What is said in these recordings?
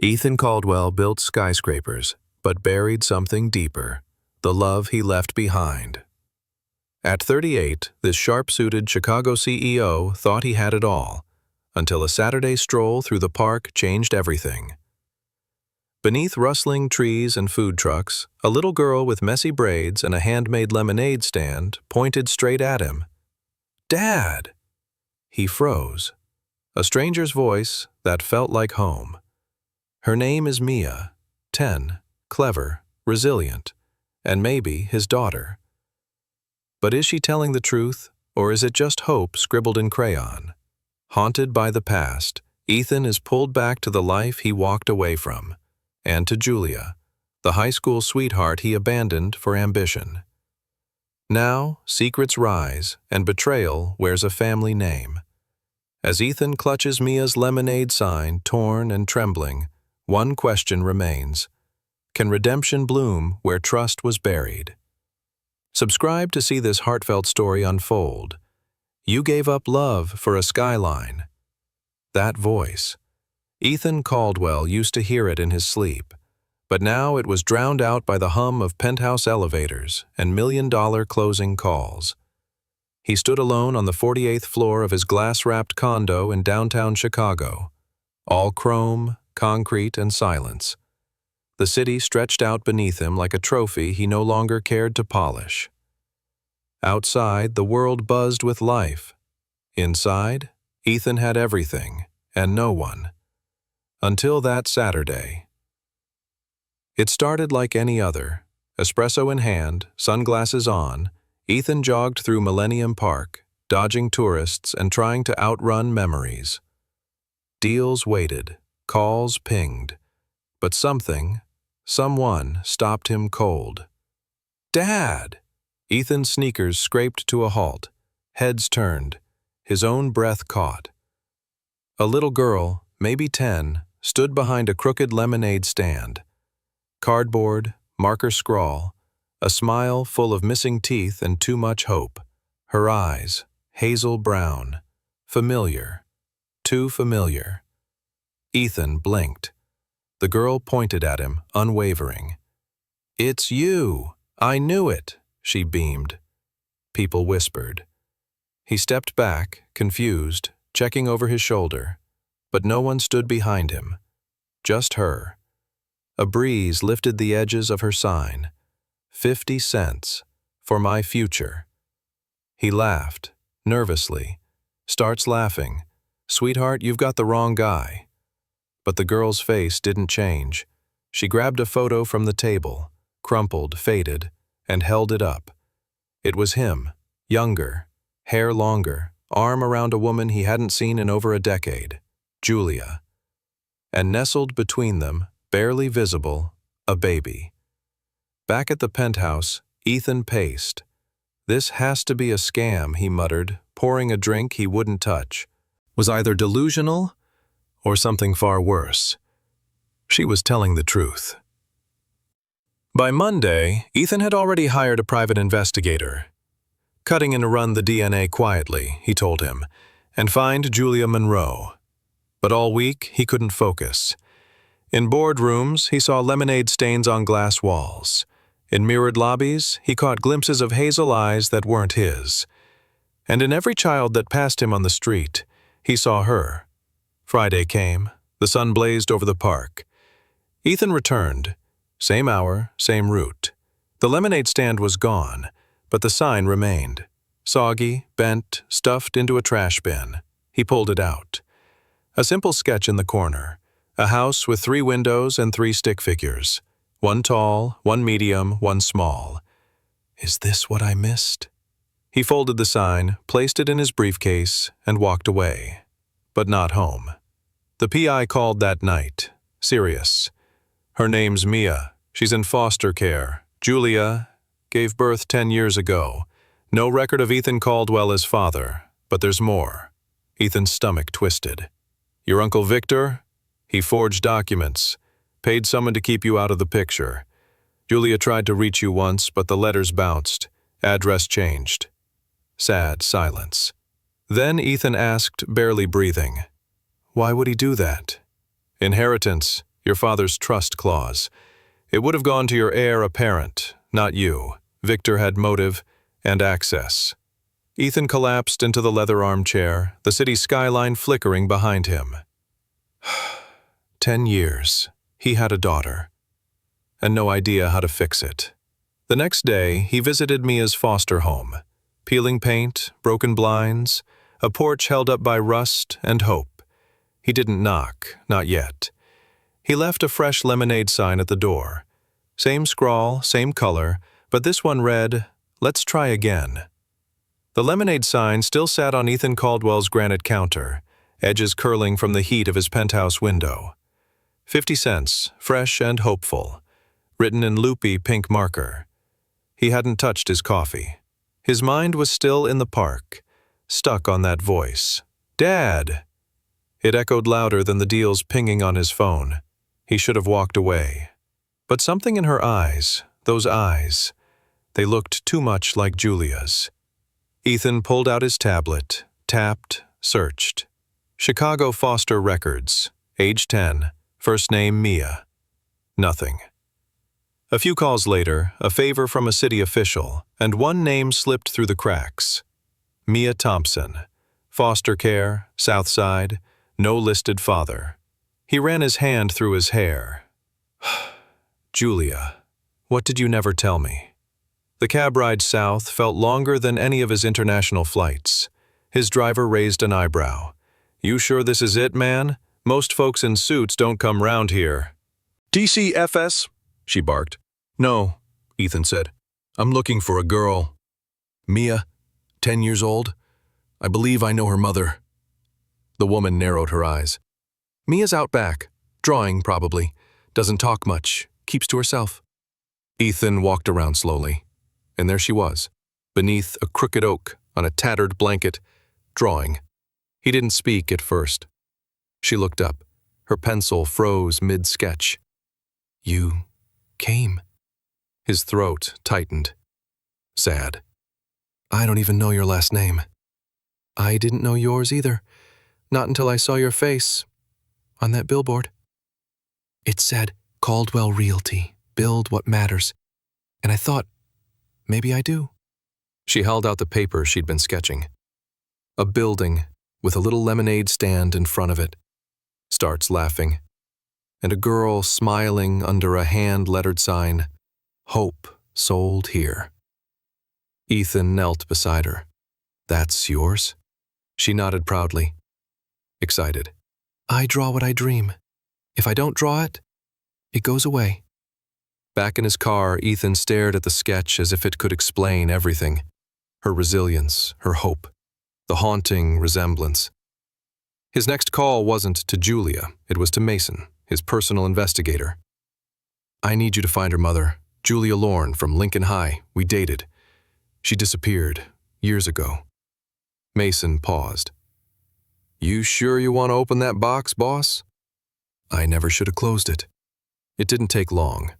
Ethan Caldwell built skyscrapers, but buried something deeper, the love he left behind. At 38, this sharp-suited Chicago CEO thought he had it all, until a Saturday stroll through the park changed everything. Beneath rustling trees and food trucks, a little girl with messy braids and a handmade lemonade stand pointed straight at him. "Dad!" He froze. A stranger's voice that felt like home. Her name is Mia, 10, clever, resilient, and maybe his daughter. But is she telling the truth, or is it just hope scribbled in crayon? Haunted by the past, Ethan is pulled back to the life he walked away from, and to Julia, the high school sweetheart he abandoned for ambition. Now, secrets rise, and betrayal wears a family name. As Ethan clutches Mia's lemonade sign, torn and trembling, one question remains: can redemption bloom where trust was buried? Subscribe to see this heartfelt story unfold. You gave up love for a skyline. That voice. Ethan Caldwell used to hear it in his sleep, but now it was drowned out by the hum of penthouse elevators and million-dollar closing calls. He stood alone on the 48th floor of his glass-wrapped condo in downtown Chicago, all chrome, concrete, and silence. The city stretched out beneath him like a trophy he no longer cared to polish. Outside, the world buzzed with life. Inside, Ethan had everything, and no one. Until that Saturday. It started like any other. Espresso in hand, sunglasses on, Ethan jogged through Millennium Park, dodging tourists and trying to outrun memories. Deals waited, calls pinged, but someone stopped him cold. "Dad!" Ethan's sneakers scraped to a halt, heads turned, his own breath caught. A little girl, maybe 10, stood behind a crooked lemonade stand. Cardboard, marker scrawl, a smile full of missing teeth and too much hope. Her eyes, hazel brown, familiar, too familiar. Ethan blinked. The girl pointed at him, unwavering. "It's you! I knew it!" she beamed. People whispered. He stepped back, confused, checking over his shoulder, but no one stood behind him. Just her. A breeze lifted the edges of her sign. 50 cents. For my future. He laughed, nervously. Starts laughing. "Sweetheart, you've got the wrong guy." But the girl's face didn't change. She grabbed a photo from the table, crumpled, faded, and held it up. It was him, younger, hair longer, arm around a woman he hadn't seen in over a decade, Julia. And nestled between them, barely visible, a baby. Back at the penthouse, Ethan paced. "This has to be a scam," he muttered, pouring a drink he wouldn't touch. Was either delusional or something far worse. She was telling the truth. By Monday, Ethan had already hired a private investigator. "Cutting in to run the DNA quietly," he told him, "and find Julia Monroe." But all week, he couldn't focus. In boardrooms, he saw lemonade stains on glass walls. In mirrored lobbies, he caught glimpses of hazel eyes that weren't his. And in every child that passed him on the street, he saw her. Friday came. The sun blazed over the park. Ethan returned. Same hour, same route. The lemonade stand was gone, but the sign remained. Soggy, bent, stuffed into a trash bin. He pulled it out. A simple sketch in the corner. A house with 3 windows and 3 stick figures. One tall, one medium, one small. Is this what I missed? He folded the sign, placed it in his briefcase, and walked away. But not home. The PI called that night. Serious. "Her name's Mia. She's in foster care. Julia gave birth 10 years ago. No record of Ethan Caldwell as father, but there's more." Ethan's stomach twisted. "Your Uncle Victor? He forged documents. Paid someone to keep you out of the picture. Julia tried to reach you once, but the letters bounced. Address changed." Sad silence. Then Ethan asked, barely breathing, "Why would he do that?" "Inheritance," your father's trust clause. It would have gone to your heir apparent, not you. Victor had motive and access. Ethan collapsed into the leather armchair, the city skyline flickering behind him. 10 years. He had a daughter. And no idea how to fix it. The next day, he visited Mia's foster home. Peeling paint, broken blinds, a porch held up by rust and hope. He didn't knock, not yet. He left a fresh lemonade sign at the door. Same scrawl, same color, but this one read, "Let's try again." The lemonade sign still sat on Ethan Caldwell's granite counter, edges curling from the heat of his penthouse window. 50 cents, fresh and hopeful, written in loopy pink marker. He hadn't touched his coffee. His mind was still in the park, stuck on that voice. "Dad!" It echoed louder than the deals pinging on his phone. He should have walked away. But something in her eyes, those eyes, they looked too much like Julia's. Ethan pulled out his tablet, tapped, searched. Chicago Foster Records, age 10, first name Mia. Nothing. A few calls later, a favor from a city official, and one name slipped through the cracks. Mia Thompson. Foster care, South Side, no listed father. He ran his hand through his hair. Julia, what did you never tell me? The cab ride south felt longer than any of his international flights. His driver raised an eyebrow. "You sure this is it, man? Most folks in suits don't come round here." "DCFS?" she barked. "No," Ethan said. "I'm looking for a girl. Mia, 10 years old. I believe I know her mother." The woman narrowed her eyes. "Mia's out back. Drawing, probably. Doesn't talk much. Keeps to herself." Ethan walked around slowly. And there she was, beneath a crooked oak, on a tattered blanket, drawing. He didn't speak at first. She looked up. Her pencil froze mid-sketch. "You came." His throat tightened. "Sad. I don't even know your last name." "I didn't know yours either. Not until I saw your face on that billboard. It said, Caldwell Realty, build what matters. And I thought, maybe I do." She held out the paper she'd been sketching. A building with a little lemonade stand in front of it. Starts laughing. And a girl smiling under a hand-lettered sign, "Hope sold here." Ethan knelt beside her. "That's yours?" She nodded proudly. Excited. "I draw what I dream. If I don't draw it, it goes away." Back in his car, Ethan stared at the sketch as if it could explain everything. Her resilience, her hope, the haunting resemblance. His next call wasn't to Julia, it was to Mason, his personal investigator. "I need you to find her mother, Julia Lorne from Lincoln High. We dated. She disappeared years ago." Mason paused. "You sure you want to open that box, boss?" "I never should have closed it." It didn't take long.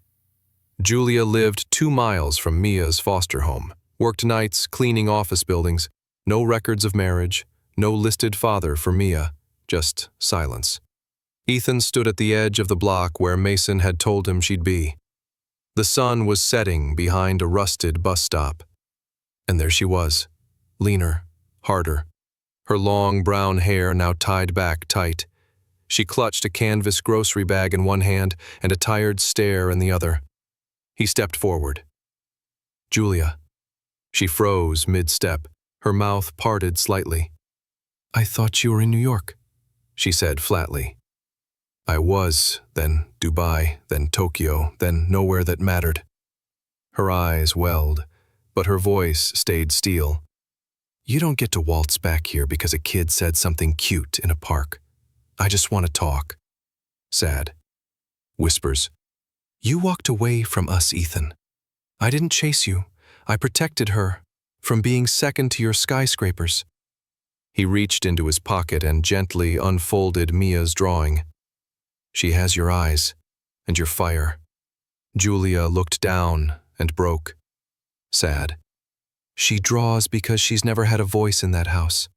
Julia lived 2 miles from Mia's foster home, worked nights cleaning office buildings, no records of marriage, no listed father for Mia, just silence. Ethan stood at the edge of the block where Mason had told him she'd be. The sun was setting behind a rusted bus stop. And there she was, leaner, harder, her long brown hair now tied back tight. She clutched a canvas grocery bag in one hand and a tired stare in the other. He stepped forward. "Julia." She froze mid-step, her mouth parted slightly. "I thought you were in New York," she said flatly. "I was, then Dubai, then Tokyo, then nowhere that mattered." Her eyes welled, but her voice stayed steel. "You don't get to waltz back here because a kid said something cute in a park. I just want to talk." Sad. Whispers. "You walked away from us, Ethan. I didn't chase you. I protected her from being second to your skyscrapers." He reached into his pocket and gently unfolded Mia's drawing. "She has your eyes and your fire." Julia looked down and broke. Sad. "She draws because she's never had a voice in that house."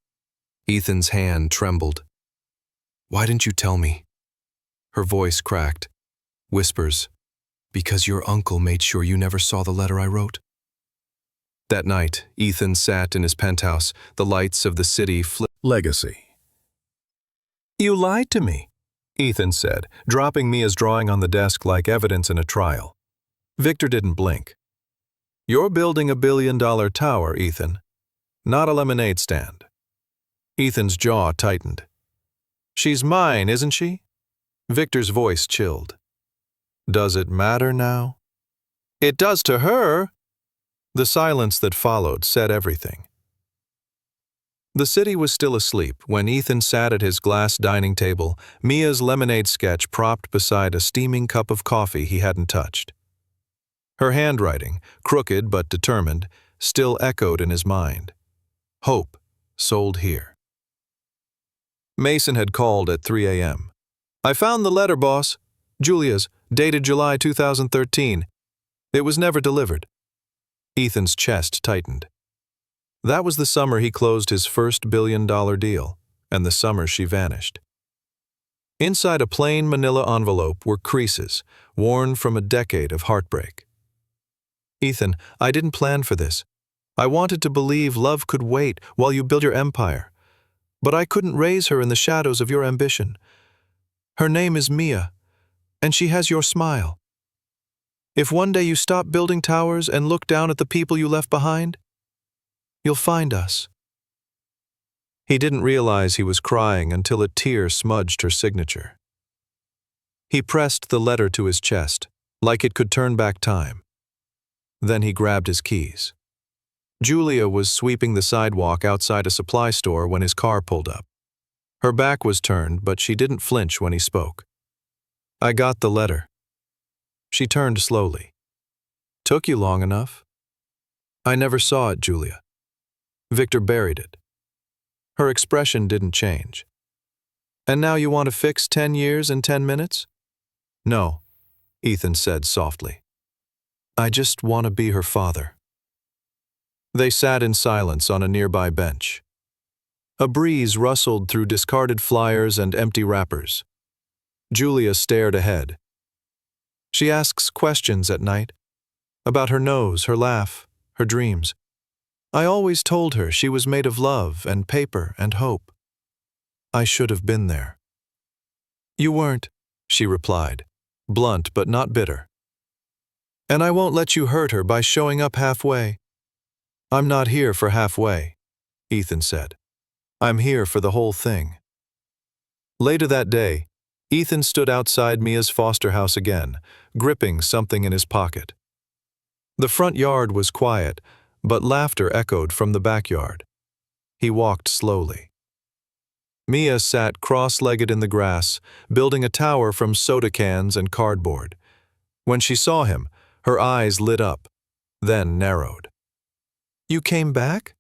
Ethan's hand trembled. "Why didn't you tell me?" Her voice cracked. Whispers, because your uncle made sure you never saw the letter I wrote. That night, Ethan sat in his penthouse, the lights of the city Legacy. You lied to me, Ethan said, dropping Mia's drawing on the desk like evidence in a trial. Victor didn't blink. You're building $1 billion tower, Ethan, not a lemonade stand. Ethan's jaw tightened. She's mine, isn't she? Victor's voice chilled. Does it matter now? It does to her. The silence that followed said everything. The city was still asleep when Ethan sat at his glass dining table, Mia's lemonade sketch propped beside a steaming cup of coffee he hadn't touched. Her handwriting, crooked but determined, still echoed in his mind. Hope, sold here. Mason had called at 3 a.m. I found the letter, boss. Julia's, dated July 2013. It was never delivered. Ethan's chest tightened. That was the summer he closed his first $1 billion deal, and the summer she vanished. Inside a plain manila envelope were creases, worn from a decade of heartbreak. Ethan, I didn't plan for this. I wanted to believe love could wait while you build your empire. But I couldn't raise her in the shadows of your ambition. Her name is Mia, and she has your smile. If one day you stop building towers and look down at the people you left behind, you'll find us. He didn't realize he was crying until a tear smudged her signature. He pressed the letter to his chest, like it could turn back time. Then he grabbed his keys. Julia was sweeping the sidewalk outside a supply store when his car pulled up. Her back was turned, but she didn't flinch when he spoke. I got the letter. She turned slowly. Took you long enough? I never saw it, Julia. Victor buried it. Her expression didn't change. And now you want to fix 10 years in 10 minutes? No, Ethan said softly. I just want to be her father. They sat in silence on a nearby bench. A breeze rustled through discarded flyers and empty wrappers. Julia stared ahead. She asks questions at night, about her nose, her laugh, her dreams. I always told her she was made of love and paper and hope. I should have been there. You weren't, she replied, blunt but not bitter. And I won't let you hurt her by showing up halfway. I'm not here for halfway, Ethan said. I'm here for the whole thing. Later that day, Ethan stood outside Mia's foster house again, gripping something in his pocket. The front yard was quiet, but laughter echoed from the backyard. He walked slowly. Mia sat cross-legged in the grass, building a tower from soda cans and cardboard. When she saw him, her eyes lit up, then narrowed. You came back?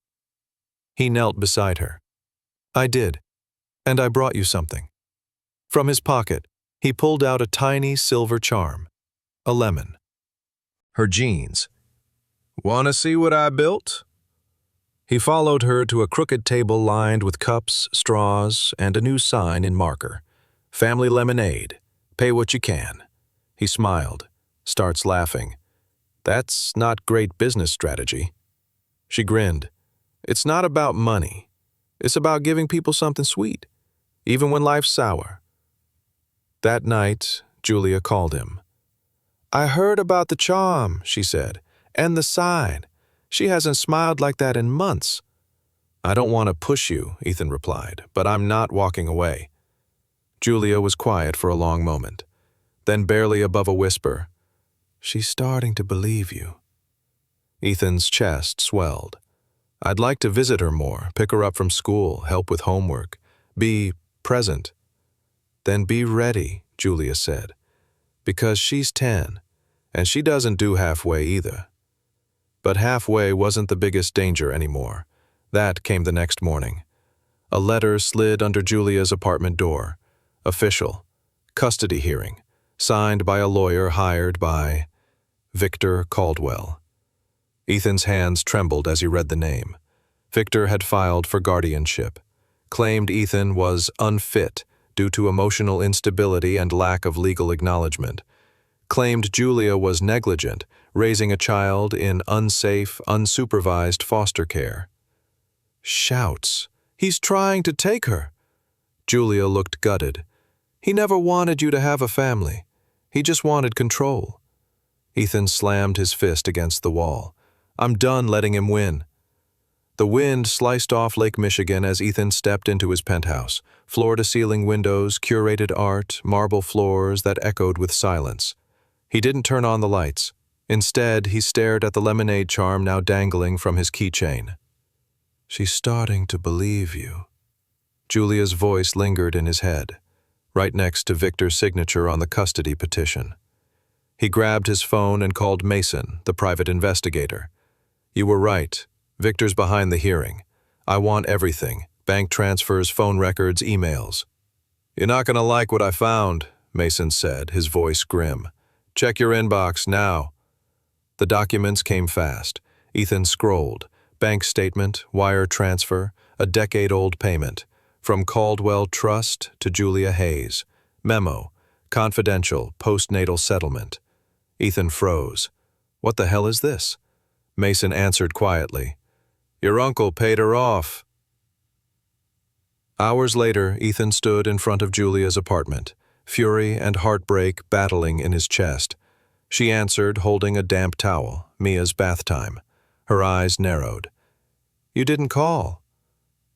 He knelt beside her. I did, and I brought you something. From his pocket, he pulled out a tiny silver charm, a lemon. Her jeans. Want to see what I built? He followed her to a crooked table lined with cups, straws, and a new sign in marker. Family lemonade. Pay what you can. He smiled, starts laughing. That's not great business strategy. She grinned. It's not about money. It's about giving people something sweet, even when life's sour. That night, Julia called him. I heard about the charm, she said, and the sign. She hasn't smiled like that in months. I don't want to push you, Ethan replied, but I'm not walking away. Julia was quiet for a long moment, then barely above a whisper, She's starting to believe you. Ethan's chest swelled. I'd like to visit her more, pick her up from school, help with homework, be present. Then be ready, Julia said, because she's 10, and she doesn't do halfway either. But halfway wasn't the biggest danger anymore. That came the next morning. A letter slid under Julia's apartment door. Official. Custody hearing. Signed by a lawyer hired by Victor Caldwell. Ethan's hands trembled as he read the name. Victor had filed for guardianship. Claimed Ethan was unfit due to emotional instability and lack of legal acknowledgement. claimed Julia was negligent, raising a child in unsafe, unsupervised foster care. Shouts, "He's trying to take her!" Julia looked gutted. "He never wanted you to have a family. He just wanted control." Ethan slammed his fist against the wall. "I'm done letting him win." The wind sliced off Lake Michigan as Ethan stepped into his penthouse. Floor-to-ceiling windows, curated art, marble floors that echoed with silence. He didn't turn on the lights. Instead, he stared at the lemonade charm now dangling from his keychain. "She's starting to believe you." Julia's voice lingered in his head, right next to Victor's signature on the custody petition. He grabbed his phone and called Mason, the private investigator. "You were right. Victor's behind the hearing. I want everything. Bank transfers, phone records, emails." "You're not going to like what I found," Mason said, his voice grim. "Check your inbox now." The documents came fast. Ethan scrolled. Bank statement, wire transfer, a decade-old payment. From Caldwell Trust to Julia Hayes. Memo, confidential, postnatal settlement. Ethan froze. "What the hell is this?" Mason answered quietly. "Your uncle paid her off." Hours later, Ethan stood in front of Julia's apartment, fury and heartbreak battling in his chest. She answered, holding a damp towel, Mia's bath time. Her eyes narrowed. "You didn't call."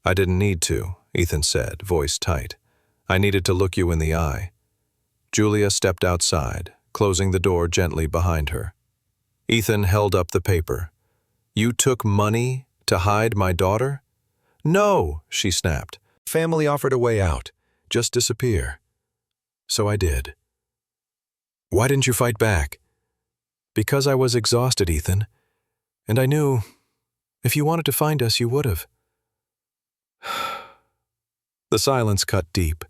"I didn't need to," Ethan said, voice tight. "I needed to look you in the eye." Julia stepped outside, closing the door gently behind her. Ethan held up the paper. "You took money to hide my daughter?" "No," she snapped. "Family offered a way out. Just disappear." "So I did." "Why didn't you fight back?" "Because I was exhausted, Ethan. And I knew, if you wanted to find us, you would have." The silence cut deep.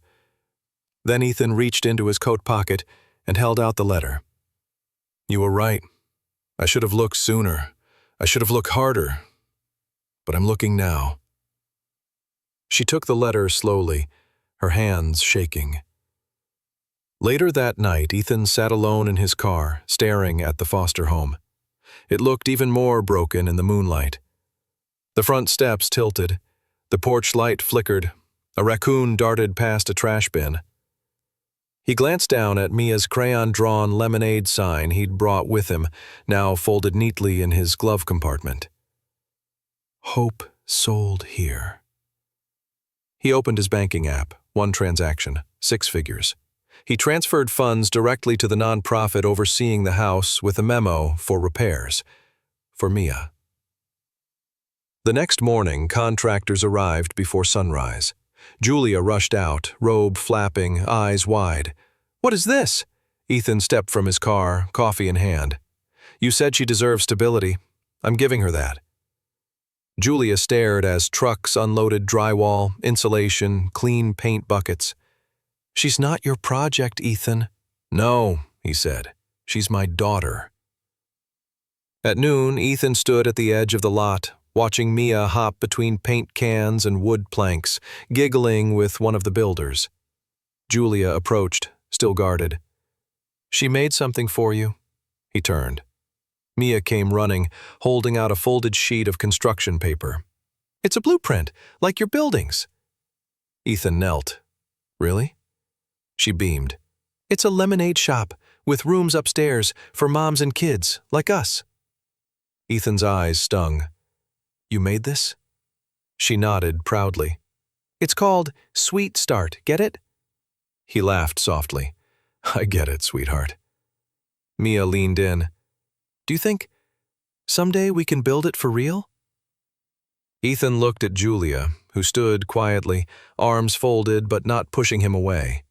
Then Ethan reached into his coat pocket and held out the letter. "You were right. I should have looked sooner. I should have looked harder. But I'm looking now." She took the letter slowly, her hands shaking. Later that night, Ethan sat alone in his car, staring at the foster home. It looked even more broken in the moonlight. The front steps tilted. The porch light flickered. A raccoon darted past a trash bin. He glanced down at Mia's crayon-drawn lemonade sign he'd brought with him, now folded neatly in his glove compartment. "Hope sold here." He opened his banking app, one transaction, 6 figures. He transferred funds directly to the nonprofit overseeing the house with a memo for repairs. For Mia. The next morning, contractors arrived before sunrise. Julia rushed out, robe flapping, eyes wide. "What is this?" Ethan stepped from his car, coffee in hand. "You said she deserves stability. I'm giving her that." Julia stared as trucks unloaded drywall, insulation, clean paint buckets. "She's not your project, Ethan." "No," he said. "She's my daughter." At noon, Ethan stood at the edge of the lot, watching Mia hop between paint cans and wood planks, giggling with one of the builders. Julia approached, still guarded. "She made something for you." He turned. Mia came running, holding out a folded sheet of construction paper. "It's a blueprint, like your buildings." Ethan knelt. "Really?" She beamed. "It's a lemonade shop, with rooms upstairs for moms and kids, like us." Ethan's eyes stung. "You made this?" She nodded proudly. "It's called Sweet Start, get it?" He laughed softly. "I get it, sweetheart." Mia leaned in. "Do you think someday we can build it for real?" Ethan looked at Julia, who stood quietly, arms folded but not pushing him away.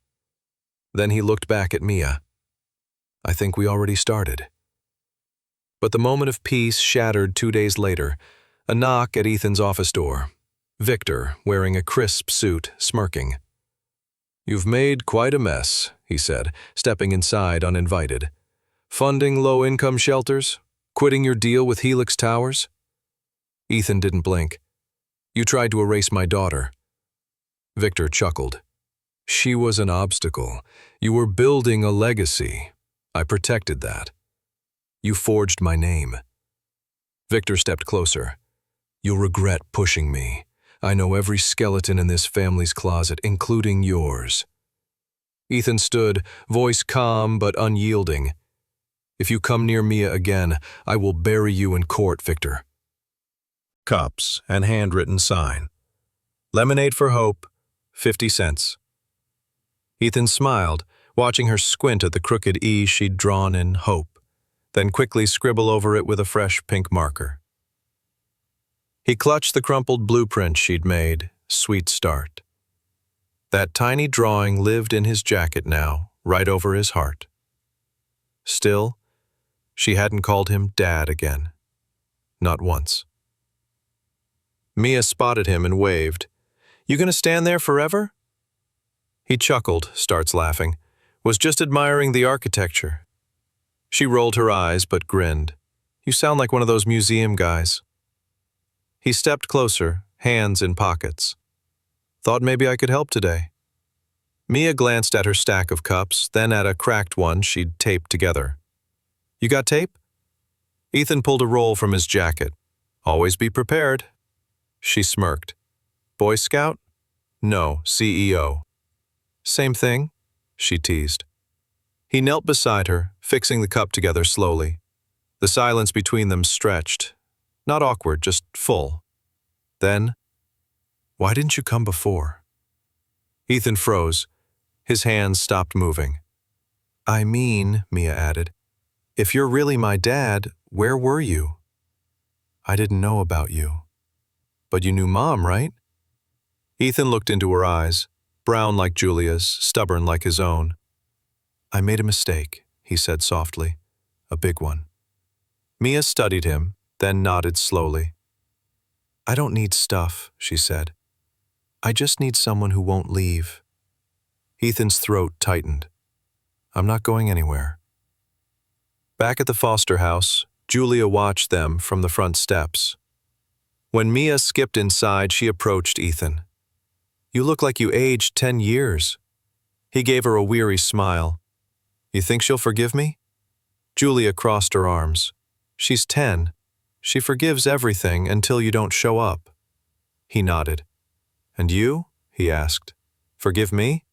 Then he looked back at Mia. "I think we already started." But the moment of peace shattered 2 days later. A knock at Ethan's office door. Victor, wearing a crisp suit, smirking. "You've made quite a mess," he said, stepping inside uninvited. "Funding low-income shelters? Quitting your deal with Helix Towers?" Ethan didn't blink. "You tried to erase my daughter." Victor chuckled. "She was an obstacle. You were building a legacy. I protected that. You forged my name. Victor stepped closer. You'll regret pushing me. I know every skeleton in this family's closet, including yours. Ethan stood, voice calm but unyielding. If you come near Mia again, I will bury you in court, Victor. Cups and handwritten sign. Lemonade for Hope, 50 cents. Ethan smiled, watching her squint at the crooked E she'd drawn in Hope, then quickly scribble over it with a fresh pink marker. He clutched the crumpled blueprint she'd made, Sweet Start. That tiny drawing lived in his jacket now, right over his heart. Still, she hadn't called him Dad again. Not once. Mia spotted him and waved. You gonna stand there forever? He chuckled, starts laughing, was just admiring the architecture. She rolled her eyes but grinned. You sound like one of those museum guys. He stepped closer, hands in pockets. Thought maybe I could help today. Mia glanced at her stack of cups, then at a cracked one she'd taped together. You got tape? Ethan pulled a roll from his jacket. Always be prepared. She smirked. Boy Scout? No, CEO. Same thing, she teased. He knelt beside her, fixing the cup together slowly. The silence between them stretched. Not awkward, just full. Then, why didn't you come before? Ethan froze. His hands stopped moving. I mean, Mia added, if you're really my dad, where were you? I didn't know about you. But you knew Mom, right? Ethan looked into her eyes, brown like Julia's, stubborn like his own. I made a mistake, he said softly, a big one. Mia studied him, then nodded slowly. I don't need stuff, she said. I just need someone who won't leave. Ethan's throat tightened. I'm not going anywhere. Back at the Foster house, Julia watched them from the front steps. When Mia skipped inside, she approached Ethan. You look like you aged 10 years. He gave her a weary smile. You think she'll forgive me? Julia crossed her arms. She's 10. She forgives everything until you don't show up. He nodded. And you? He asked. Forgive me?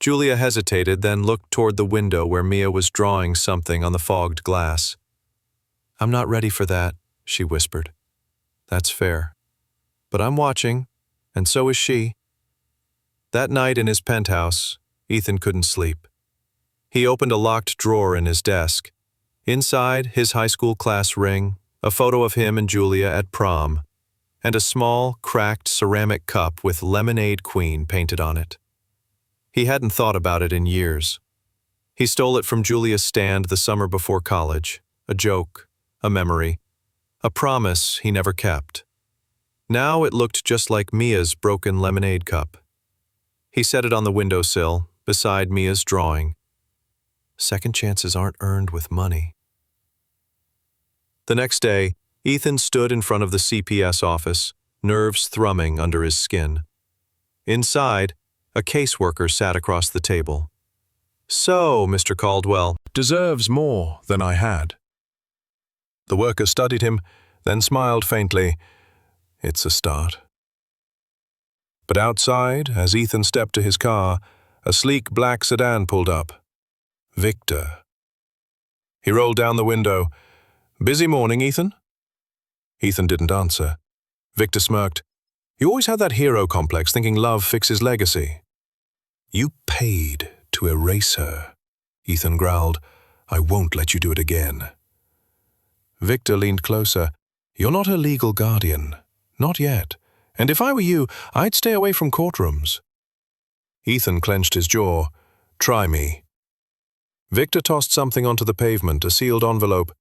Julia hesitated, then looked toward the window where Mia was drawing something on the fogged glass. I'm not ready for that, she whispered. That's fair. But I'm watching, and so is she. That night in his penthouse, Ethan couldn't sleep. He opened a locked drawer in his desk. Inside, his high school class ring, a photo of him and Julia at prom, and a small, cracked ceramic cup with Lemonade Queen painted on it. He hadn't thought about it in years. He stole it from Julia's stand the summer before college, a joke, a memory, a promise he never kept. Now it looked just like Mia's broken lemonade cup. He set it on the windowsill, beside Mia's drawing. Second chances aren't earned with money. The next day, Ethan stood in front of the CPS office, nerves thrumming under his skin. Inside, a caseworker sat across the table. So, Mr. Caldwell, deserves more than I had. The worker studied him, then smiled faintly. It's a start. But outside, as Ethan stepped to his car, a sleek black sedan pulled up. Victor. He rolled down the window. Busy morning, Ethan? Ethan didn't answer. Victor smirked. You always had that hero complex, thinking love fixes legacy. You paid to erase her, Ethan growled. I won't let you do it again. Victor leaned closer. You're not her legal guardian. Not yet. And if I were you, I'd stay away from courtrooms. Ethan clenched his jaw. Try me. Victor tossed something onto the pavement, a sealed envelope.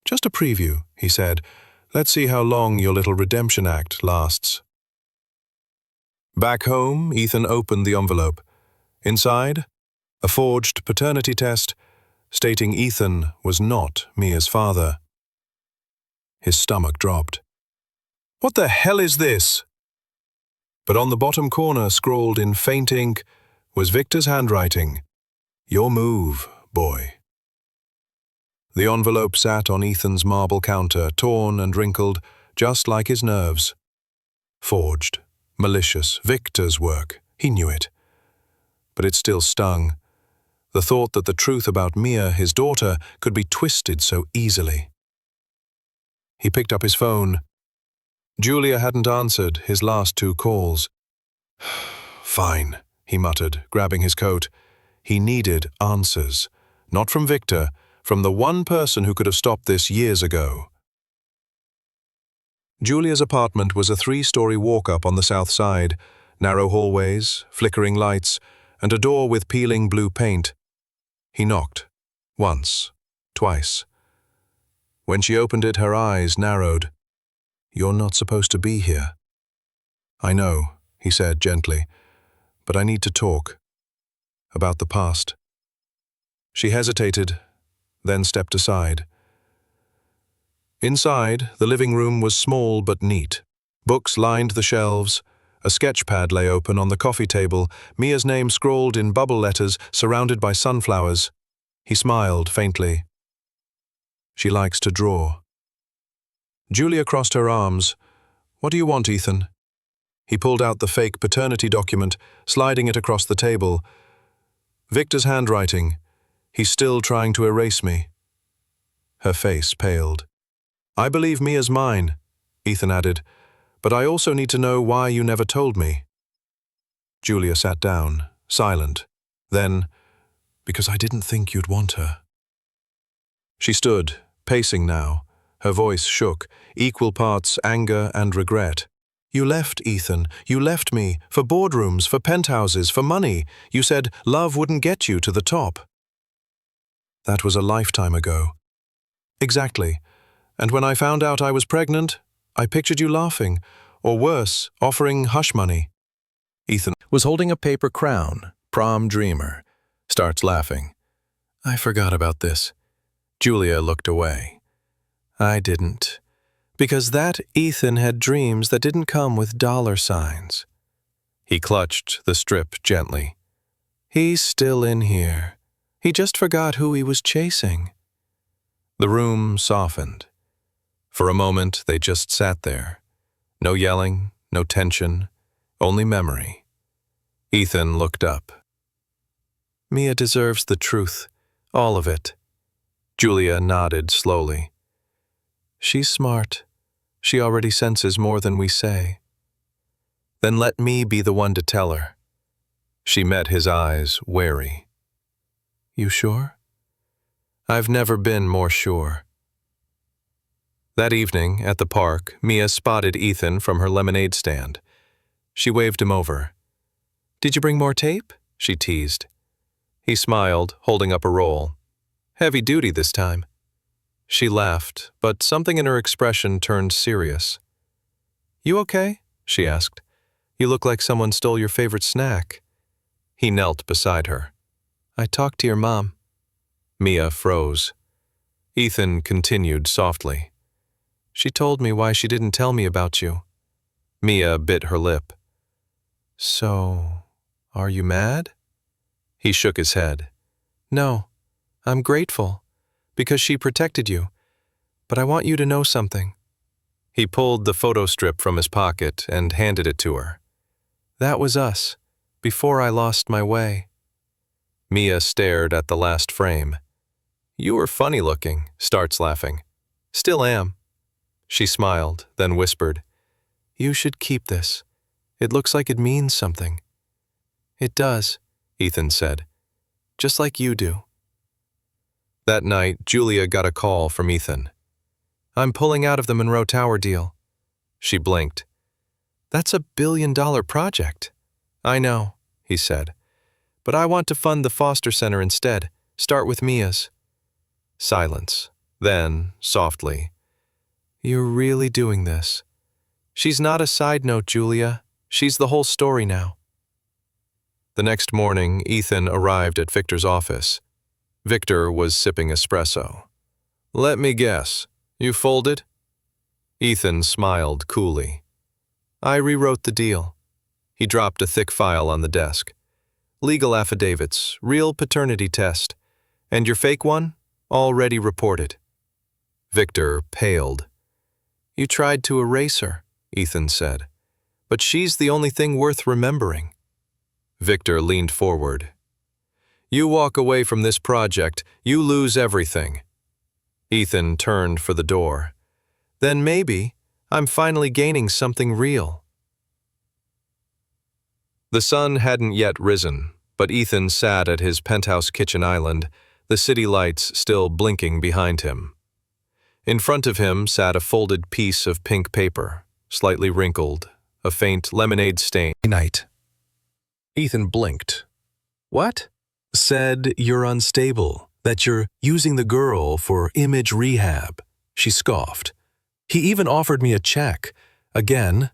Just a preview, he said. Let's see how long your little redemption act lasts. Back home, Ethan opened the envelope. Inside, a forged paternity test stating Ethan was not Mia's father. His stomach dropped. What the hell is this? But on the bottom corner, scrawled in faint ink, was Victor's handwriting. Your move, boy. The envelope sat on Ethan's marble counter, torn and wrinkled, just like his nerves. Forged, malicious, Victor's work. He knew it. But it still stung. The thought that the truth about Mia, his daughter, could be twisted so easily. He picked up his phone. Julia hadn't answered his last 2 calls. Fine, he muttered, grabbing his coat. He needed answers. Not from Victor, from the one person who could have stopped this years ago. Julia's apartment was a 3-story walk-up on the south side, narrow hallways, flickering lights, and a door with peeling blue paint. He knocked. Once. Twice. When she opened it, her eyes narrowed. "You're not supposed to be here." "I know," he said gently, "but I need to talk. About the past." She hesitated, then stepped aside. Inside, the living room was small but neat. Books lined the shelves. A sketch pad lay open on the coffee table, Mia's name scrawled in bubble letters, surrounded by sunflowers. He smiled faintly. "She likes to draw." Julia crossed her arms. "What do you want, Ethan?" He pulled out the fake paternity document, sliding it across the table. "Victor's handwriting. He's still trying to erase me." Her face paled. "I believe Mia's mine," Ethan added, "but I also need to know why you never told me." Julia sat down, silent. Then, "Because I didn't think you'd want her." She stood, pacing now. Her voice shook, equal parts anger and regret. "You left, Ethan. You left me. For boardrooms, for penthouses, for money. You said love wouldn't get you to the top." "That was a lifetime ago." "Exactly. And when I found out I was pregnant, I pictured you laughing, or worse, offering hush money." Ethan was holding a paper crown, prom dreamer. Starts laughing. "I forgot about this." Julia looked away. "I didn't. Because that Ethan had dreams that didn't come with dollar signs." He clutched the strip gently. "He's still in here. He just forgot who he was chasing." The room softened. For a moment, they just sat there. No yelling, no tension, only memory. Ethan looked up. "Mia deserves the truth, all of it." Julia nodded slowly. "She's smart. She already senses more than we say." "Then let me be the one to tell her." She met his eyes, wary. "You sure?" "I've never been more sure." That evening, at the park, Mia spotted Ethan from her lemonade stand. She waved him over. "Did you bring more tape?" she teased. He smiled, holding up a roll. "Heavy duty this time." She laughed, but something in her expression turned serious. "You okay?" she asked. "You look like someone stole your favorite snack." He knelt beside her. "I talked to your mom." Mia froze. Ethan continued softly. "She told me why she didn't tell me about you." Mia bit her lip. "So, are you mad?" He shook his head. "No, I'm grateful, because she protected you. But I want you to know something." He pulled the photo strip from his pocket and handed it to her. "That was us, before I lost my way." Mia stared at the last frame. "You were funny looking," Starts laughing. "Still am." She smiled, then whispered, "You should keep this. It looks like it means something." "It does," Ethan said. "Just like you do." That night, Julia got a call from Ethan. "I'm pulling out of the Monroe Tower deal." She blinked. "That's $1 billion project." "I know," he said. "But I want to fund the Foster Center instead. Start with Mia's." Silence. Then, softly, "You're really doing this?" "She's not a side note, Julia. She's the whole story now." The next morning, Ethan arrived at Victor's office. Victor was sipping espresso. "Let me guess. You folded?" Ethan smiled coolly. "I rewrote the deal." He dropped a thick file on the desk. "Legal affidavits, real paternity test. And your fake one? Already reported. Victor paled. You tried to erase her, Ethan said. But she's the only thing worth remembering. Victor leaned forward. You walk away from this project, you lose everything. Ethan turned for the door. Then maybe I'm finally gaining something real. The sun hadn't yet risen, but Ethan sat at his penthouse kitchen island, the city lights still blinking behind him. In front of him sat a folded piece of pink paper, slightly wrinkled, a faint lemonade stain. Night. Ethan blinked. What? Said you're unstable, that you're using the girl for image rehab. She scoffed. He even offered me a check. Again.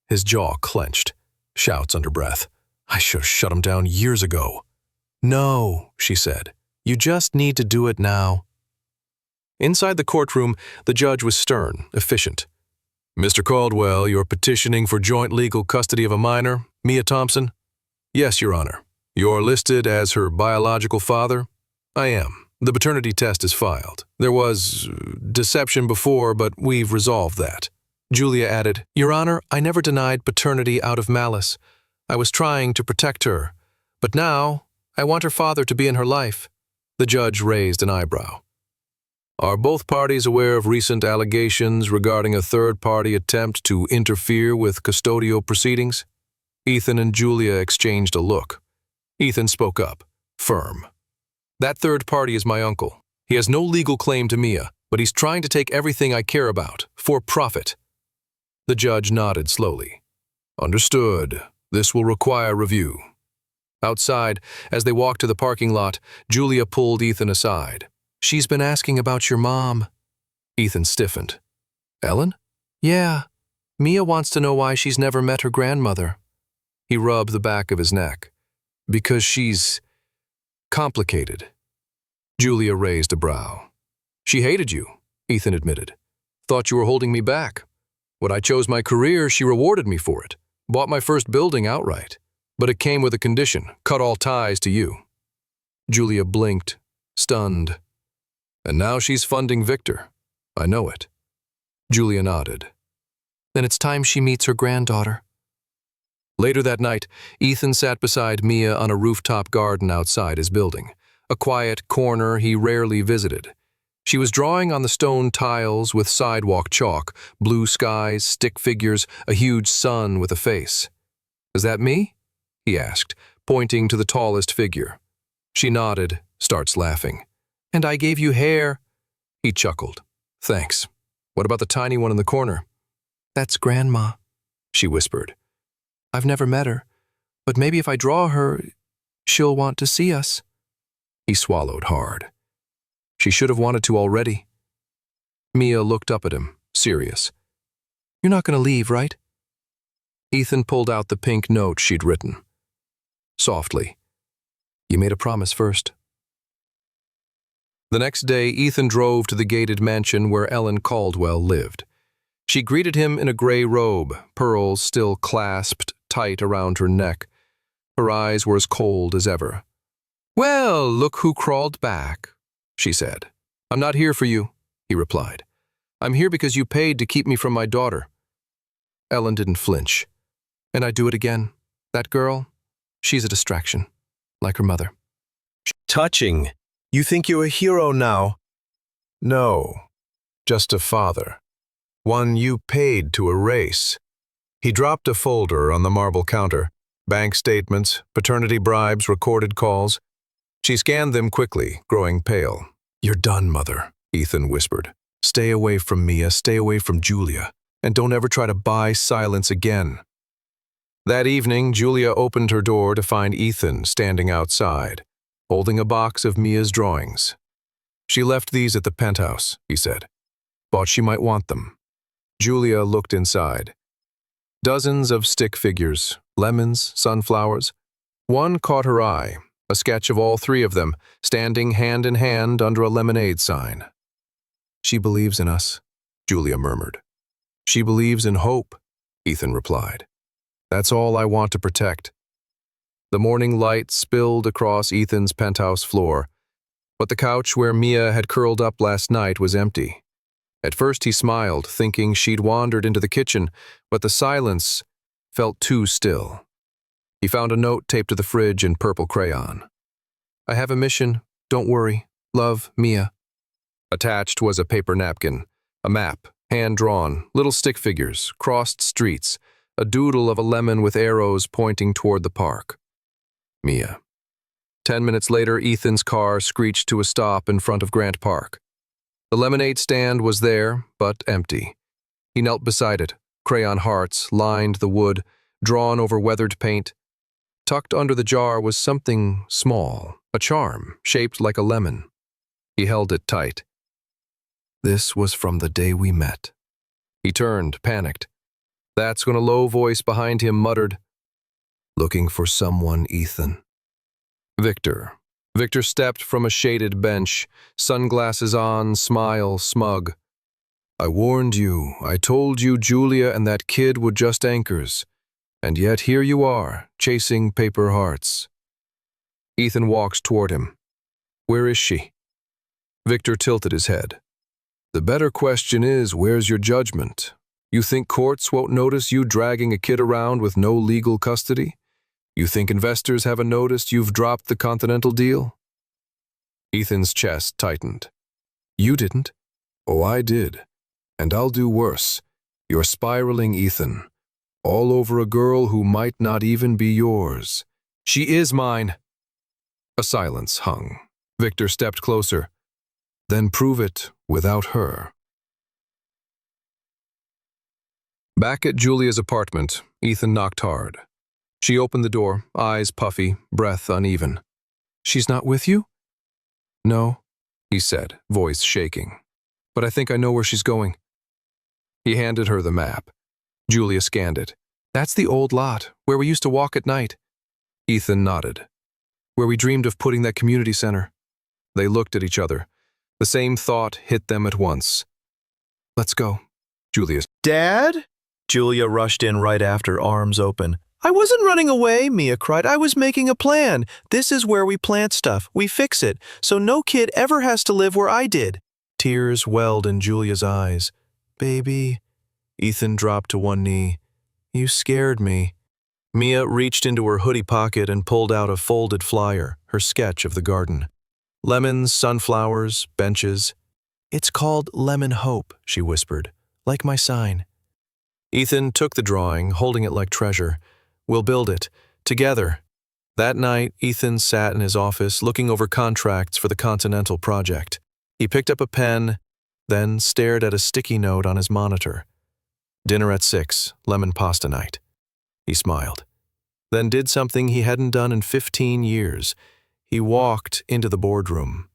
His jaw clenched. Shouts under breath. I should have shut him down years ago. No, she said. You just need to do it now. Inside the courtroom, the judge was stern, efficient. Mr. Caldwell, you're petitioning for joint legal custody of a minor, Mia Thompson? Yes, Your Honor. You're listed as her biological father? I am. The paternity test is filed. There was deception before, but we've resolved that. Julia added, Your Honor, I never denied paternity out of malice. I was trying to protect her. But now, I want her father to be in her life. The judge raised an eyebrow. Are both parties aware of recent allegations regarding a third-party attempt to interfere with custodial proceedings? Ethan and Julia exchanged a look. Ethan spoke up, firm. That third party is my uncle. He has no legal claim to Mia, but he's trying to take everything I care about, for profit. The judge nodded slowly. Understood. This will require review. Outside, as they walked to the parking lot, Julia pulled Ethan aside. She's been asking about your mom. Ethan stiffened. Ellen? Yeah. Mia wants to know why she's never met her grandmother. He rubbed the back of his neck. Because she's complicated. Julia raised a brow. She hated you, Ethan admitted. Thought you were holding me back. When I chose my career, she rewarded me for it. Bought my first building outright. But it came with a condition, cut all ties to you. Julia blinked, stunned. And now she's funding Victor. I know it. Julia nodded. Then it's time she meets her granddaughter. Later that night, Ethan sat beside Mia on a rooftop garden outside his building, a quiet corner he rarely visited. She was drawing on the stone tiles with sidewalk chalk, blue skies, stick figures, a huge sun with a face. Is that me? He asked, pointing to the tallest figure. She nodded, starts laughing. And I gave you hair. He chuckled. Thanks. What about the tiny one in the corner? That's Grandma, she whispered. I've never met her, but maybe if I draw her, she'll want to see us. He swallowed hard. She should have wanted to already. Mia looked up at him, serious. You're not going to leave, right? Ethan pulled out the pink note she'd written. Softly. You made a promise first. The next day, Ethan drove to the gated mansion where Ellen Caldwell lived. She greeted him in a gray robe, pearls still clasped tight around her neck. Her eyes were as cold as ever. Well, look who crawled back, she said. I'm not here for you, he replied. I'm here because you paid to keep me from my daughter. Ellen didn't flinch. And I'd do it again. That girl, she's a distraction, like her mother. Touching. You think you're a hero now? No, just a father. One you paid to erase. He dropped a folder on the marble counter. Bank statements, paternity bribes, recorded calls. She scanned them quickly, growing pale. You're done, Mother, Ethan whispered. Stay away from Mia, stay away from Julia, and don't ever try to buy silence again. That evening, Julia opened her door to find Ethan standing outside, holding a box of Mia's drawings. She left these at the penthouse, he said. Thought she might want them. Julia looked inside. Dozens of stick figures, lemons, sunflowers. One caught her eye, a sketch of all three of them, standing hand in hand under a lemonade sign. She believes in us, Julia murmured. She believes in hope, Ethan replied. That's all I want to protect. The morning light spilled across Ethan's penthouse floor. But the couch where Mia had curled up last night was empty. At first he smiled, thinking she'd wandered into the kitchen, but the silence felt too still. He found a note taped to the fridge in purple crayon. "I have a mission. Don't worry. Love, Mia." Attached was a paper napkin, a map, hand-drawn, little stick figures, crossed streets, a doodle of a lemon with arrows pointing toward the park. Mia. 10 minutes later, Ethan's car screeched to a stop in front of Grant Park. The lemonade stand was there, but empty. He knelt beside it. Crayon hearts lined the wood, drawn over weathered paint. Tucked under the jar was something small, a charm shaped like a lemon. He held it tight. This was from the day we met. He turned, panicked. That's when a low voice behind him muttered, "Looking for someone, Ethan." Victor. Victor stepped from a shaded bench, sunglasses on, smile smug. "I warned you. I told you Julia and that kid were just anchors. And yet here you are, chasing paper hearts." Ethan walked toward him. "Where is she?" Victor tilted his head. "The better question is, where's your judgment? You think courts won't notice you dragging a kid around with no legal custody? You think investors haven't noticed you've dropped the Continental deal?" Ethan's chest tightened. "You didn't?" "Oh, I did. And I'll do worse. You're spiraling, Ethan. All over a girl who might not even be yours." "She is mine." A silence hung. Victor stepped closer. "Then prove it without her." Back at Julia's apartment, Ethan knocked hard. She opened the door, eyes puffy, breath uneven. "She's not with you?" "No," he said, voice shaking. "But I think I know where she's going." He handed her the map. Julia scanned it. "That's the old lot, where we used to walk at night." Ethan nodded. "Where we dreamed of putting that community center." They looked at each other. The same thought hit them at once. "Let's go." Julia. Dad? Julia rushed in right after, arms open. "I wasn't running away," Mia cried. "I was making a plan. This is where we plant stuff. We fix it, so no kid ever has to live where I did." Tears welled in Julia's eyes. "Baby." Ethan dropped to one knee. "You scared me." Mia reached into her hoodie pocket and pulled out a folded flyer, her sketch of the garden. Lemons, sunflowers, benches. "It's called Lemon Hope," she whispered, "like my sign." Ethan took the drawing, holding it like treasure. "We'll build it. Together." That night, Ethan sat in his office looking over contracts for the Continental project. He picked up a pen, then stared at a sticky note on his monitor. "Dinner at 6, lemon pasta night." He smiled. Then did something he hadn't done in 15 years. He walked into the boardroom.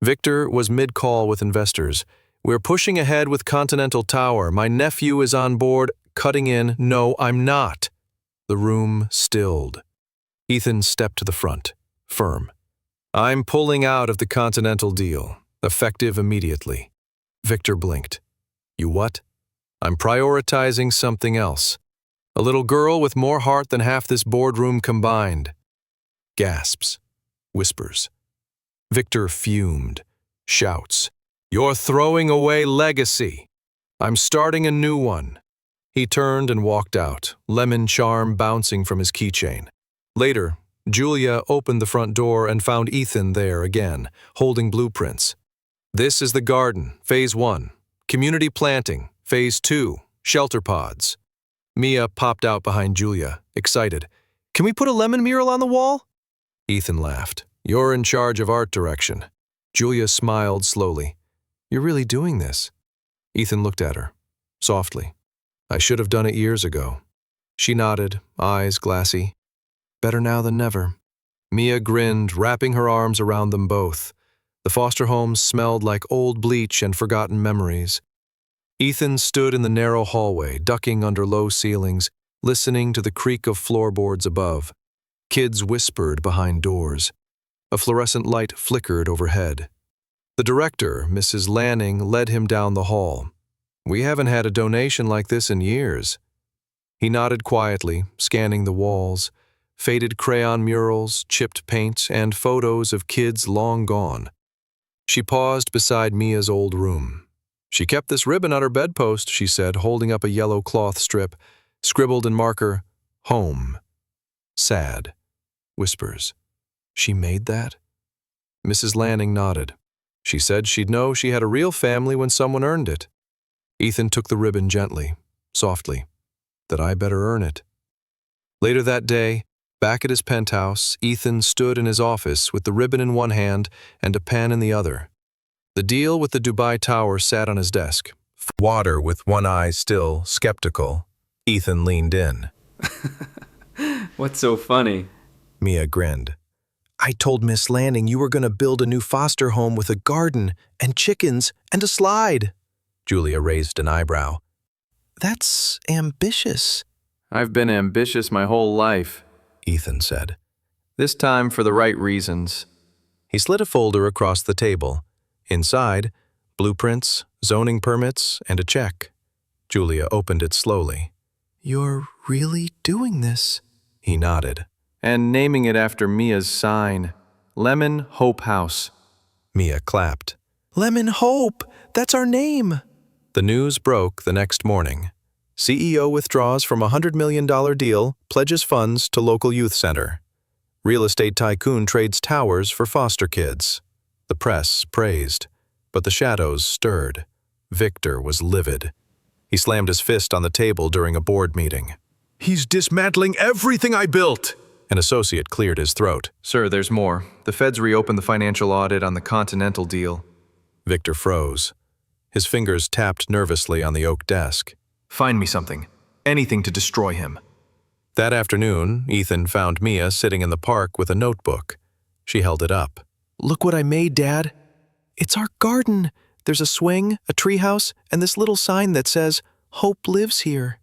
Victor was mid-call with investors. "We're pushing ahead with Continental Tower. My nephew is on board." Cutting in, "No, I'm not." The room stilled. Ethan stepped to the front, firm. "I'm pulling out of the Continental deal, effective immediately." Victor blinked. "You what?" "I'm prioritizing something else. A little girl with more heart than half this boardroom combined." Gasps. Whispers. Victor fumed. Shouts. "You're throwing away legacy. I'm starting a new one." He turned and walked out, lemon charm bouncing from his keychain. Later, Julia opened the front door and found Ethan there again, holding blueprints. "This is the garden, Phase 1. Community planting, Phase 2. Shelter pods." Mia popped out behind Julia, excited. "Can we put a lemon mural on the wall?" Ethan laughed. "You're in charge of art direction." Julia smiled slowly. "You're really doing this?" Ethan looked at her, softly. "I should have done it years ago." She nodded, eyes glassy. "Better now than never." Mia grinned, wrapping her arms around them both. The foster homes smelled like old bleach and forgotten memories. Ethan stood in the narrow hallway, ducking under low ceilings, listening to the creak of floorboards above. Kids whispered behind doors. A fluorescent light flickered overhead. The director, Mrs. Lanning, led him down the hall. "We haven't had a donation like this in years." He nodded quietly, scanning the walls. Faded crayon murals, chipped paint, and photos of kids long gone. She paused beside Mia's old room. She kept this ribbon on her bedpost, she said, holding up a yellow cloth strip, scribbled in marker, home. Sad. Whispers. She made that? Mrs. Lanning nodded. She said she'd know she had a real family when someone earned it. Ethan took the ribbon gently, softly. That I better earn it. Later that day, back at his penthouse, Ethan stood in his office with the ribbon in one hand and a pen in the other. The deal with the Dubai Tower sat on his desk. Water with one eye still skeptical. Ethan leaned in. What's so funny? Mia grinned. I told Miss Lanning you were going to build a new foster home with a garden and chickens and a slide. Julia raised an eyebrow. That's ambitious, I've been ambitious my whole life. Ethan said. This time for the right reasons. He slid a folder across the table. Inside, blueprints, zoning permits, and a check. Julia opened it slowly. You're really doing this? He nodded. And naming it after Mia's sign. Lemon Hope House. Mia clapped. Lemon Hope! That's our name! The news broke the next morning. CEO withdraws from a $100 million deal, pledges funds to local youth center. Real estate tycoon trades towers for foster kids. The press praised, but the shadows stirred. Victor was livid. He slammed his fist on the table during a board meeting. He's dismantling everything I built! An associate cleared his throat. Sir, there's more. The feds reopened the financial audit on the Continental deal. Victor froze. His fingers tapped nervously on the oak desk. Find me something. Anything to destroy him. That afternoon, Ethan found Mia sitting in the park with a notebook. She held it up. Look what I made, Dad. It's our garden. There's a swing, a treehouse, and this little sign that says, Hope lives here.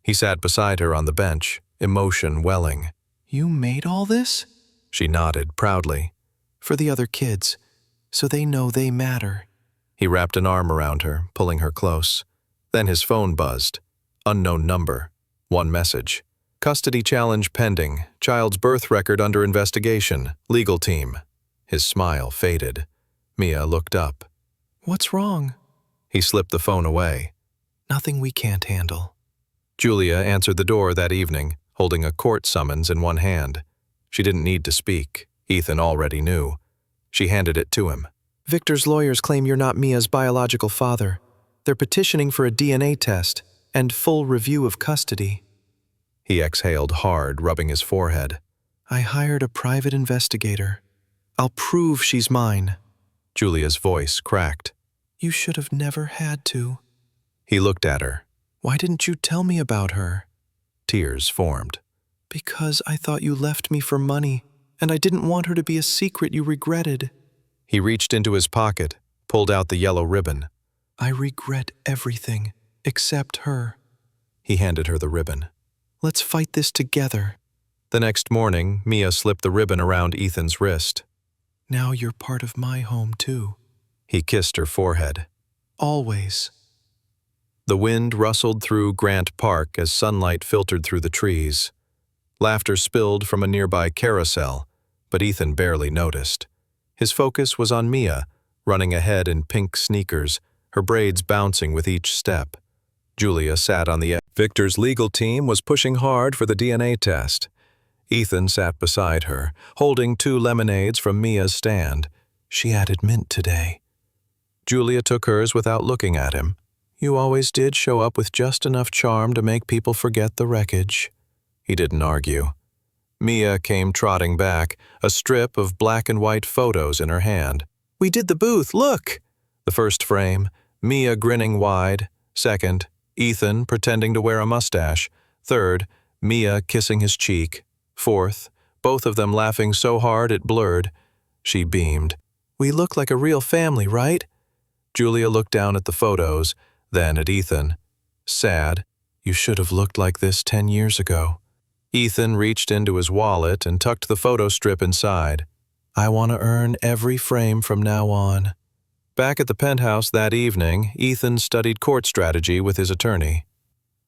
He sat beside her on the bench, emotion welling. You made all this? She nodded proudly. For the other kids, so they know they matter. He wrapped an arm around her, pulling her close. Then his phone buzzed. Unknown number. One message. Custody challenge pending. Child's birth record under investigation. Legal team. His smile faded. Mia looked up. What's wrong? He slipped the phone away. Nothing we can't handle. Julia answered the door that evening, holding a court summons in one hand. She didn't need to speak. Ethan already knew. She handed it to him. Victor's lawyers claim you're not Mia's biological father. They're petitioning for a DNA test and full review of custody. He exhaled hard, rubbing his forehead. I hired a private investigator. I'll prove she's mine. Julia's voice cracked. You should have never had to. He looked at her. Why didn't you tell me about her? Tears formed. Because I thought you left me for money, and I didn't want her to be a secret you regretted. He reached into his pocket, pulled out the yellow ribbon. I regret everything, except her. He handed her the ribbon. Let's fight this together. The next morning, Mia slipped the ribbon around Ethan's wrist. Now you're part of my home, too. He kissed her forehead. Always. The wind rustled through Grant Park as sunlight filtered through the trees. Laughter spilled from a nearby carousel, but Ethan barely noticed. His focus was on Mia, running ahead in pink sneakers, her braids bouncing with each step. Julia sat on the edge. Victor's legal team was pushing hard for the DNA test. Ethan sat beside her, holding 2 lemonades from Mia's stand. She added mint today. Julia took hers without looking at him. You always did show up with just enough charm to make people forget the wreckage. He didn't argue. Mia came trotting back, a strip of black and white photos in her hand. We did the booth, look! The first frame, Mia grinning wide. Second, Ethan pretending to wear a mustache. Third, Mia kissing his cheek. Fourth, both of them laughing so hard it blurred. She beamed. We look like a real family, right? Julia looked down at the photos, then at Ethan. Sad. You should have looked like this 10 years ago. Ethan reached into his wallet and tucked the photo strip inside. I want to earn every frame from now on. Back at the penthouse that evening, Ethan studied court strategy with his attorney.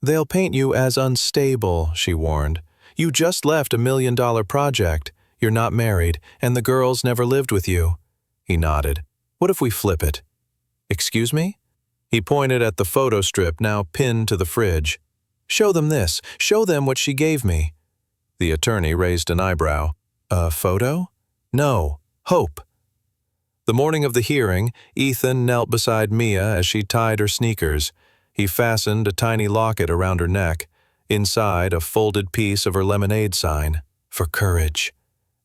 They'll paint you as unstable, she warned. You just left $1 million project. You're not married, and the girls never lived with you. He nodded. What if we flip it? Excuse me? He pointed at the photo strip now pinned to the fridge. Show them this. Show them what she gave me. The attorney raised an eyebrow. A photo? No. Hope. The morning of the hearing, Ethan knelt beside Mia as she tied her sneakers. He fastened a tiny locket around her neck. Inside, a folded piece of her lemonade sign. For courage.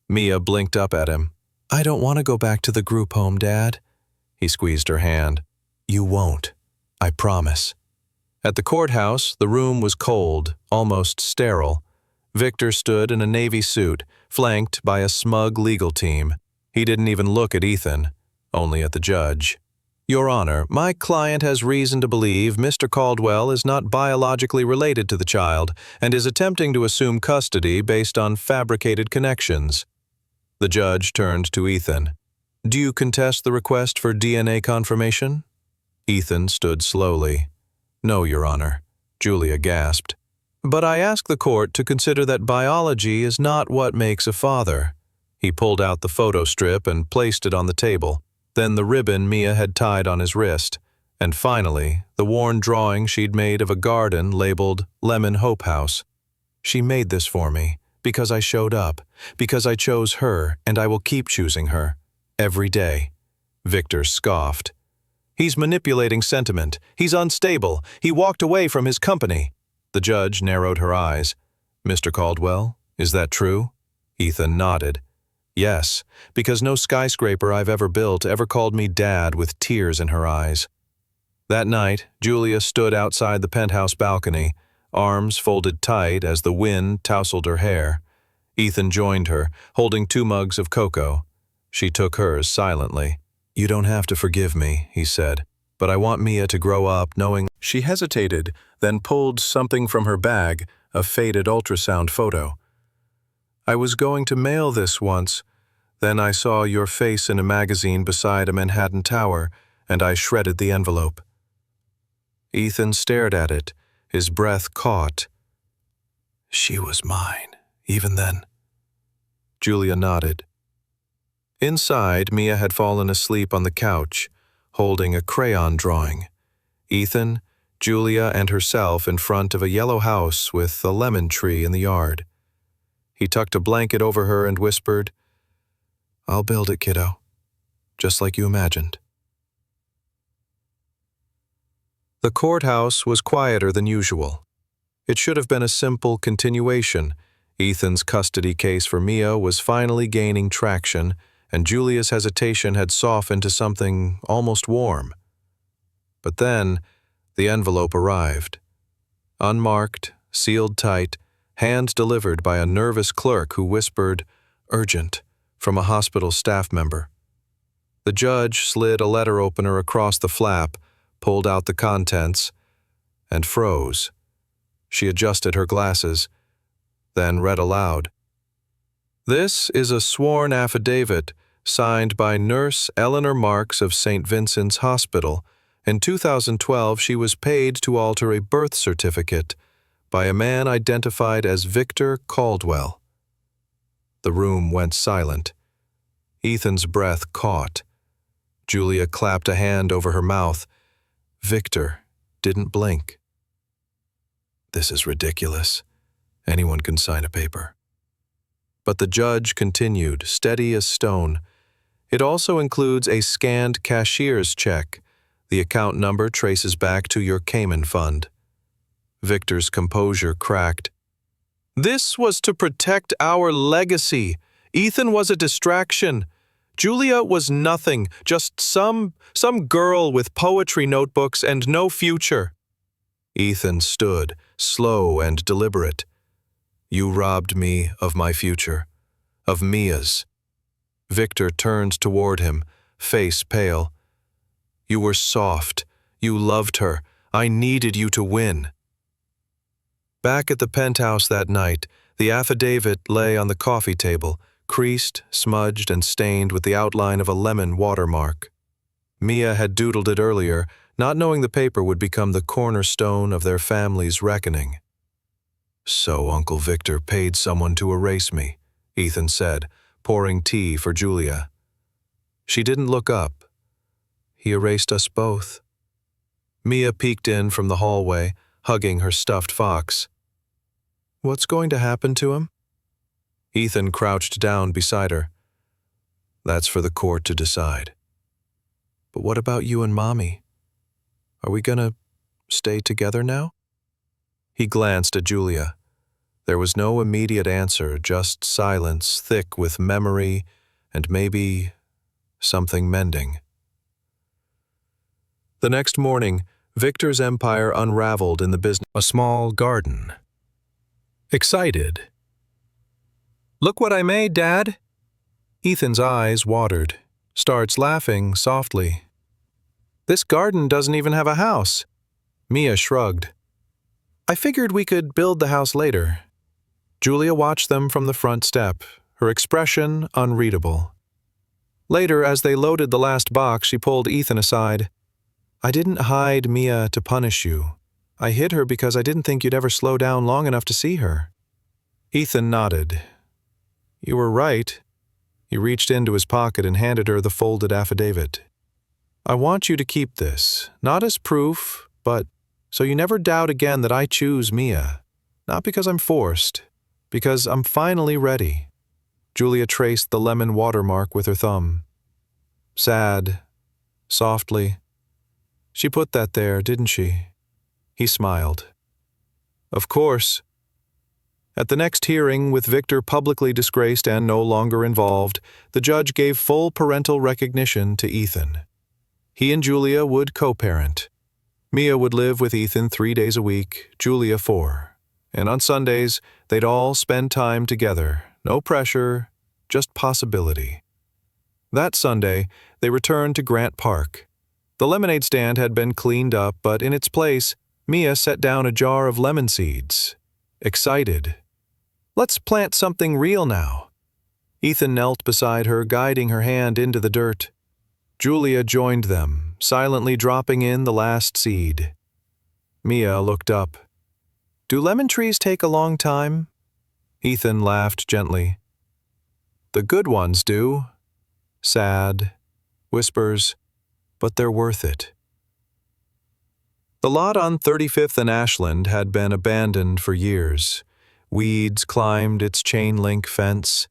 Mia blinked up at him. I don't want to go back to the group home, Dad. He squeezed her hand. You won't. I promise. At the courthouse, the room was cold, almost sterile. Victor stood in a navy suit, flanked by a smug legal team. He didn't even look at Ethan, only at the judge. Your Honor, my client has reason to believe Mr. Caldwell is not biologically related to the child and is attempting to assume custody based on fabricated connections. The judge turned to Ethan. Do you contest the request for DNA confirmation? Ethan stood slowly. No, Your Honor. Julia gasped. But I ask the court to consider that biology is not what makes a father. He pulled out the photo strip and placed it on the table, then the ribbon Mia had tied on his wrist, and finally, the worn drawing she'd made of a garden labeled Lemon Hope House. She made this for me, because I showed up, because I chose her, and I will keep choosing her. Every day. Victor scoffed. He's manipulating sentiment. He's unstable. He walked away from his company. The judge narrowed her eyes. Mr. Caldwell, is that true? Ethan nodded. Yes, because no skyscraper I've ever built ever called me Dad with tears in her eyes. That night, Julia stood outside the penthouse balcony, arms folded tight as the wind tousled her hair. Ethan joined her, holding 2 mugs of cocoa. She took hers silently. You don't have to forgive me, he said, but I want Mia to grow up knowing. She hesitated, then pulled something from her bag, a faded ultrasound photo. I was going to mail this once. Then I saw your face in a magazine beside a Manhattan tower, and I shredded the envelope. Ethan stared at it, his breath caught. She was mine, even then. Julia nodded. Inside, Mia had fallen asleep on the couch, holding a crayon drawing. Ethan, Julia, and herself in front of a yellow house with a lemon tree in the yard. He tucked a blanket over her and whispered, I'll build it, kiddo, just like you imagined. The courthouse was quieter than usual. It should have been a simple continuation. Ethan's custody case for Mia was finally gaining traction, and Julia's hesitation had softened to something almost warm. But then, the envelope arrived. Unmarked, sealed tight, hand-delivered by a nervous clerk who whispered, urgent, from a hospital staff member. The judge slid a letter opener across the flap, pulled out the contents, and froze. She adjusted her glasses, then read aloud. This is a sworn affidavit signed by Nurse Eleanor Marks of St. Vincent's Hospital. In 2012, she was paid to alter a birth certificate by a man identified as Victor Caldwell. The room went silent. Ethan's breath caught. Julia clapped a hand over her mouth. Victor didn't blink. This is ridiculous. Anyone can sign a paper. But the judge continued, steady as stone. It also includes a scanned cashier's check. The account number traces back to your Cayman fund. Victor's composure cracked. This was to protect our legacy. Ethan was a distraction. Julia was nothing, just some girl with poetry notebooks and no future. Ethan stood, slow and deliberate. You robbed me of my future, of Mia's. Victor turned toward him, face pale. You were soft. You loved her. I needed you to win. Back at the penthouse that night, the affidavit lay on the coffee table, creased, smudged, and stained with the outline of a lemon watermark. Mia had doodled it earlier, not knowing the paper would become the cornerstone of their family's reckoning. So Uncle Victor paid someone to erase me, Ethan said, pouring tea for Julia. She didn't look up. He erased us both. Mia peeked in from the hallway, hugging her stuffed fox. What's going to happen to him? Ethan crouched down beside her. That's for the court to decide. But what about you and Mommy? Are we gonna stay together now? He glanced at Julia. There was no immediate answer, just silence thick with memory and maybe something mending. The next morning, Victor's empire unraveled in the business. A small garden. Excited. Look what I made, Dad. Ethan's eyes watered, starts laughing softly. This garden doesn't even have a house. Mia shrugged. I figured we could build the house later. Julia watched them from the front step, her expression unreadable. Later, as they loaded the last box, she pulled Ethan aside. I didn't hide Mia to punish you. I hid her because I didn't think you'd ever slow down long enough to see her. Ethan nodded. You were right. He reached into his pocket and handed her the folded affidavit. I want you to keep this, not as proof, but so you never doubt again that I choose Mia. Not because I'm forced, because I'm finally ready. Julia traced the lemon watermark with her thumb. Sad, softly. She put that there, didn't she? He smiled. Of course. At the next hearing, with Victor publicly disgraced and no longer involved, the judge gave full parental recognition to Ethan. He and Julia would co-parent. Mia would live with Ethan 3 days a week, Julia 4. And on Sundays, they'd all spend time together. No pressure, just possibility. That Sunday, they returned to Grant Park. The lemonade stand had been cleaned up, but in its place, Mia set down a jar of lemon seeds. Excited. Let's plant something real now. Ethan knelt beside her, guiding her hand into the dirt. Julia joined them, silently dropping in the last seed. Mia looked up. Do lemon trees take a long time? Ethan laughed gently. The good ones do. Sad. Whispers. But they're worth it. The lot on 35th and Ashland had been abandoned for years. Weeds climbed its chain-link fence.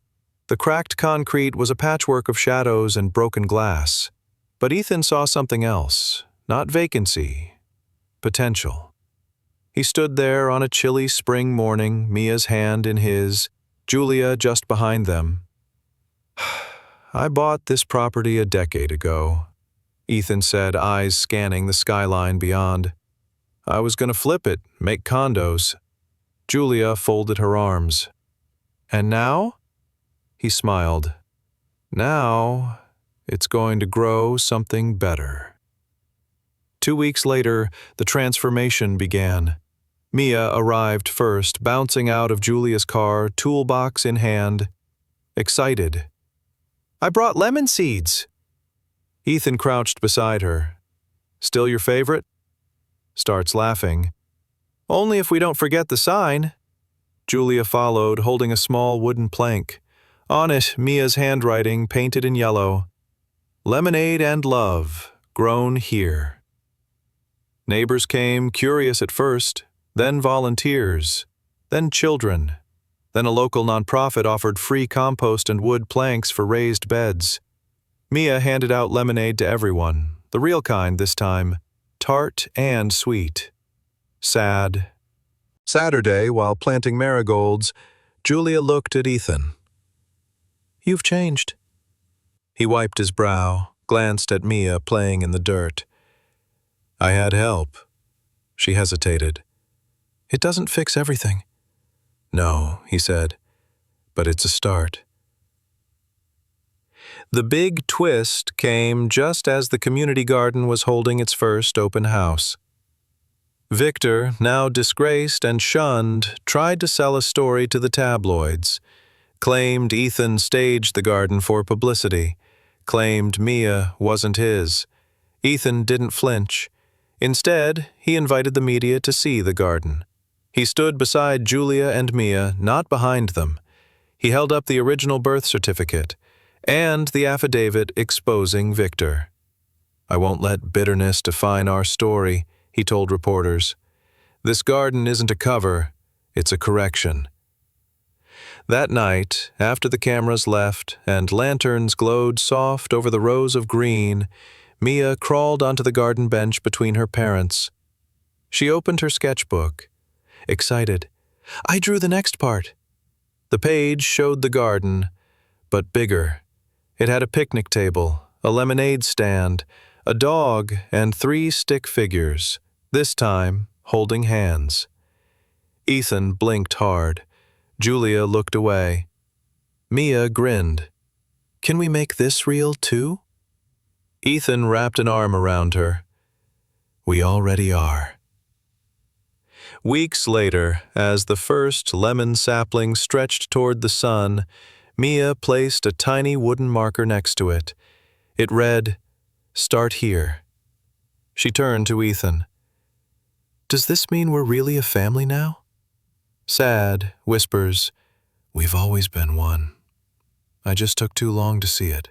The cracked concrete was a patchwork of shadows and broken glass. But Ethan saw something else, not vacancy, potential. He stood there on a chilly spring morning, Mia's hand in his, Julia just behind them. I bought this property a decade ago, Ethan said, eyes scanning the skyline beyond. I was going to flip it, make condos. Julia folded her arms. And now? He smiled. Now, it's going to grow something better. 2 weeks later, the transformation began. Mia arrived first, bouncing out of Julia's car, toolbox in hand. Excited. I brought lemon seeds. Ethan crouched beside her. Still your favorite? Starts laughing. Only if we don't forget the sign. Julia followed, holding a small wooden plank. On it, Mia's handwriting, painted in yellow. Lemonade and love, grown here. Neighbors came, curious at first, then volunteers, then children. Then a local nonprofit offered free compost and wood planks for raised beds. Mia handed out lemonade to everyone, the real kind this time, tart and sweet. Sad. Saturday, while planting marigolds, Julia looked at Ethan. You've changed. He wiped his brow, glanced at Mia playing in the dirt. I had help. She hesitated. It doesn't fix everything. No, he said, but it's a start. The big twist came just as the community garden was holding its first open house. Victor, now disgraced and shunned, tried to sell a story to the tabloids, claimed Ethan staged the garden for publicity, claimed Mia wasn't his. Ethan didn't flinch. Instead, he invited the media to see the garden. He stood beside Julia and Mia, not behind them. He held up the original birth certificate and the affidavit exposing Victor. I won't let bitterness define our story, he told reporters. This garden isn't a cover, it's a correction. That night, after the cameras left and lanterns glowed soft over the rows of green, Mia crawled onto the garden bench between her parents. She opened her sketchbook. Excited, I drew the next part. The page showed the garden, but bigger. It had a picnic table, a lemonade stand, a dog, and 3 stick figures, this time holding hands. Ethan blinked hard. Julia looked away. Mia grinned. Can we make this real too? Ethan wrapped an arm around her. We already are. Weeks later, as the first lemon sapling stretched toward the sun, Mia placed a tiny wooden marker next to it. It read, "Start here." She turned to Ethan. Does this mean we're really a family now? Sad, whispers, we've always been one. I just took too long to see it.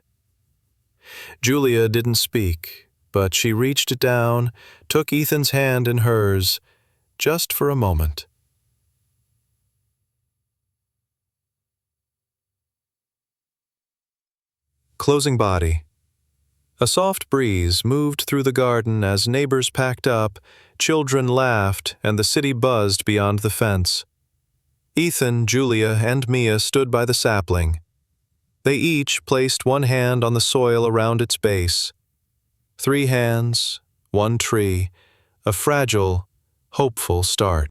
Julia didn't speak, but she reached down, took Ethan's hand in hers, just for a moment. Closing body. A soft breeze moved through the garden as neighbors packed up, children laughed, and the city buzzed beyond the fence. Ethan, Julia, and Mia stood by the sapling. They each placed one hand on the soil around its base. 3 hands, 1 tree, a fragile, hopeful start.